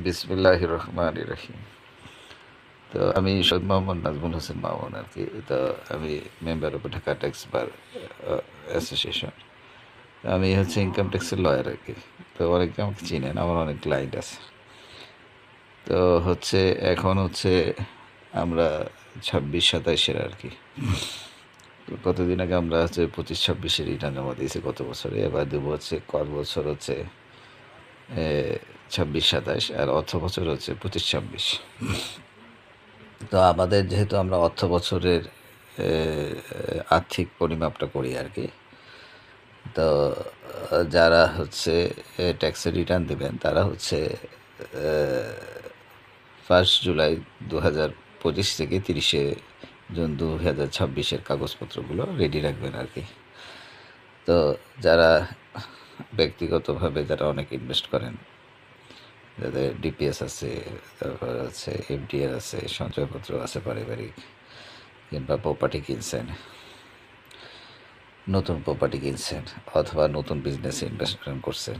বিসমিল্লাহির রহমানির রহিম। তো আমি সৈয়দ মোহাম্মদ নাজমুল হোসেন মামুন আর কি। তো আমি member of Dhaka tax bar association. আমি ইনকাম ট্যাক্সের লয়ার আর কি। তো অনেকে আমাকে চিনেন, আমার অনেক ক্লায়েন্ট আছে। তো এখন আমরা 26-27-এর আর কি। তো কতদিন আগে আমরা 25-26-এর রিটার্ন জমা দিয়েছি গত বছরে। এবার দেবো কর বছর 26-27, আর অর্থ বছর 25-26। তো আমাদের যেহেতু আমরা অর্থ বছরের আর্থিক পরিমাপটা করি আর কি। তো যারা ট্যাক্সের রিটার্ন দেবেন তারা 1 জুলাই 2025 থেকে 30 জুন 2026-এর কাগজপত্রগুলো রেডি রাখবেন আর কি। তো যারা ব্যক্তিগতভাবে যারা অনেক ইনভেস্ট করেন, যাদের ডিপিএস আছে, তারপর এফডিআর আছে, সঞ্চয়পত্র আছে পারিবারিক, কিংবা প্রপার্টি কিনছেন, নতুন প্রপার্টি কিনছেন, অথবা নতুন বিজনেসে ইনভেস্টমেন্ট করছেন,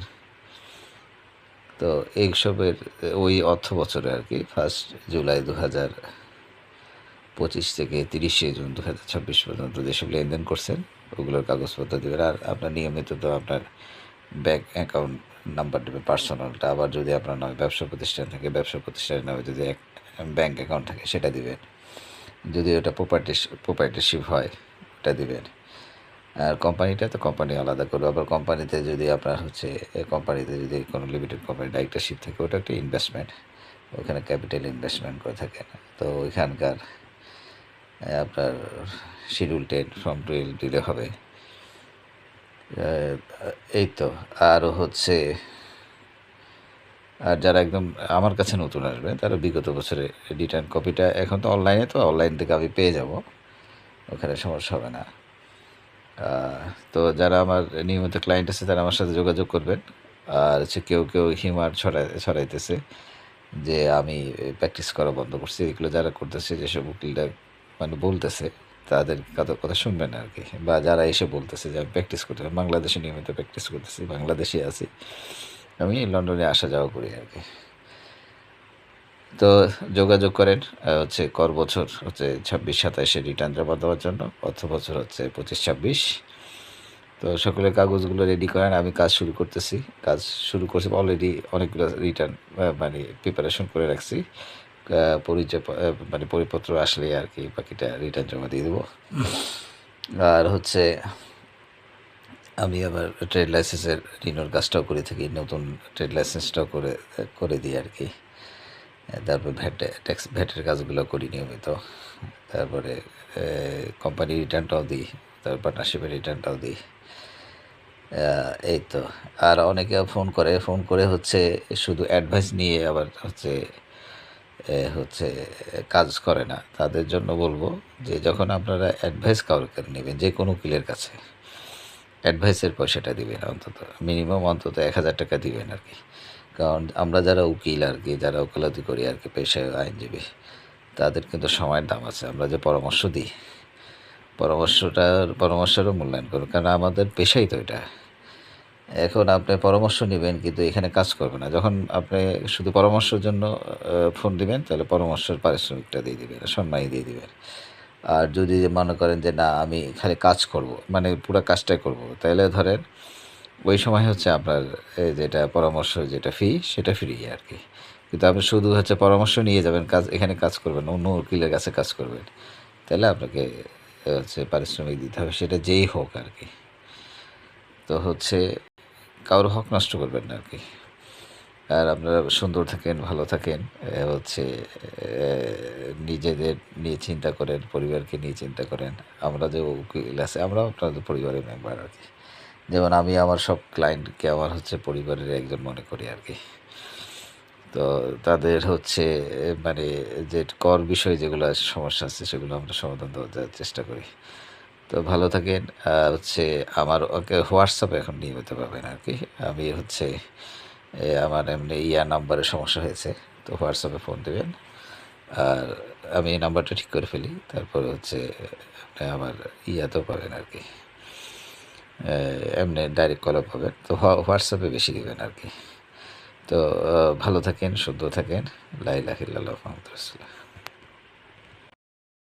তো এইসবের ওই অর্থ বছরে আর কি 1 জুলাই 2025 থেকে 30 জুন 2026 পর্যন্ত যেসব লেনদেন করছেন ওগুলোর কাগজপত্র দেবেন। আর আপনার নিয়মিত তো আপনার ব্যাঙ্ক অ্যাকাউন্ট নাম্বার দেবে, পার্সোনালটা। আবার যদি আপনার নামে ব্যবসা প্রতিষ্ঠান থাকে, ব্যবসা প্রতিষ্ঠানের নামে যদি ব্যাঙ্ক অ্যাকাউন্ট থাকে সেটা দিবেন। যদি ওটা প্রোপাইটারশিপ হয় ওটা দিবেন। আর কোম্পানিটা তো কোম্পানি আলাদা করবে। আবার কোম্পানিতে যদি আপনার কোম্পানিতে যদি কোনো লিমিটেড কোম্পানি ডাইরেক্টরশিপ থাকে, ওটা একটা ইনভেস্টমেন্ট, ওখানে ক্যাপিটাল ইনভেস্টমেন্ট করে থাকেন। তো ওইখানকার আপনার শিডিউল 10 ফর্ম 12 দিলে হবে। এই তো। আর আর যারা একদম আমার কাছে নতুন আসবে তারা বিগত বছরে রিটার্ন কপিটা, এখন তো অনলাইনে, তো অনলাইন থেকে আমি পেয়ে যাব, ওখানে সমস্যা হবে না। তো যারা আমার নিয়মিত ক্লায়েন্ট আছে তারা আমার সাথে যোগাযোগ করবেন। আর কেউ হিউমার ছড়াইতেছে যে আমি প্র্যাকটিস করা বন্ধ করছি, এগুলো যারা করতেছে, যেসব উকিলরা মানে বলতেছে, তাদের কথা শুনবেন আর কি। বা যারা এসে বলতেছে যে আমি প্র্যাকটিস করতে, বাংলাদেশে নিয়মিত প্র্যাকটিস করতেছি, বাংলাদেশে আছি, আমি লন্ডনে আসা যাওয়া করি আর কি। তো যোগাযোগ করেন কর বছর 26-27-এ রিটার্ন জমা দেওয়ার জন্য, অর্থ বছর 25-26। তো সকলের কাগজগুলো রেডি করেন, আমি কাজ শুরু করতেছি। কাজ শুরু করছি অলরেডি, অনেকগুলো রিটার্ন মানে প্রিপারেশন করে রাখছি। পরিচয় মানে পরিপত্র আসলে আর কি বাকিটা রিটার্ন জমা দিয়ে দেবো। আর আমি আবার ট্রেড লাইসেন্সের রিনোর কাজটাও করে থাকি, নতুন ট্রেড লাইসেন্সটাও করে দিই আর কি। তারপর ভ্যাটের কাজগুলো করি নিয়মিত। তারপরে কোম্পানি রিটার্নটাও দিই, তারপর পার্টনারশিপের রিটার্নটাও দিই। এই তো। আর অনেকে ফোন করে শুধু অ্যাডভাইস নিয়ে আবার হচ্ছে কাজ করে না। তাদের জন্য বলবো যে যখন আপনারা অ্যাডভাইস কাউকে নেবেন, যে কোনো উকিলের কাছে অ্যাডভাইসের পয়সাটা দিবেন, মিনিমাম অন্তত 1,000 টাকা দিবেন আর কি। কারণ আমরা যারা উকিল আর কি, যারা ওকালতি করি আর কি, পেশায় আইনজীবী, তাদের কিন্তু সময়ের দাম আছে। আমরা যে পরামর্শ দিই, পরামর্শেরও মূল্যায়ন করুন, কারণ আমাদের পেশাই তো এটা। এখন আপনি পরামর্শ নেবেন কিন্তু এখানে কাজ করবে না। যখন আপনি শুধু পরামর্শের জন্য ফোন দিবেন, তাহলে পরামর্শের পারিশ্রমিকটা দিয়ে দিবেন, সম্মানই দিয়ে দিবেন। আর যদি মনে করেন যে না, আমি খালি কাজ করব, মানে পুরো কাজটাই করব, তাহলে ধরেন ওই সময় আপনার যেটা পরামর্শ, যেটা ফি, সেটা ফ্রি আর কি। কিন্তু আপনি শুধু পরামর্শ নিয়ে যাবেন, এখানে কাজ করবেন, অন্য উকিলের কাছে কাজ করবেন, তাহলে আপনাকে পারিশ্রমিক দিতে হবে, সেটা যেই হোক আর কি। তো কারোর হক নষ্ট করবেন না আর কি। আর আপনারা সুন্দর থাকেন, ভালো থাকেন। নিজেদের নিয়ে চিন্তা করেন, পরিবারকে নিয়ে চিন্তা করেন। আমরা যে উকিল আছে, আমরাও আপনাদের পরিবারের মেম্বার আর কি। যেমন আমি আমার সব ক্লায়েন্টকে আমার পরিবারের একজন মনে করি আর কি। তো তাদের মানে যে কর বিষয়ে যেগুলো সমস্যা আছে সেগুলো আমরা সমাধান দেওয়ার চেষ্টা করি। তো ভালো থাকেন। আমার হোয়াটসঅ্যাপে এখন নিয়মিত পাবেন আর কি। আমি আমার এমনি নাম্বারে সমস্যা হয়েছে, তো হোয়াটসঅ্যাপে ফোন দেবেন। আর আমি এই নাম্বারটা ঠিক করে ফেলি, তারপরে আপনি আমার ইয়াতেও পাবেন আর কি, এমনি ডাইরেক্ট কলও পাবেন। তো হোয়াটসঅ্যাপে বেশি দিবেন আর কি। তো ভালো থাকেন, সুন্দর থাকেন। লা ইলাহা ইল্লাল্লাহু মুহাম্মাদুর রাসূলুল্লাহ।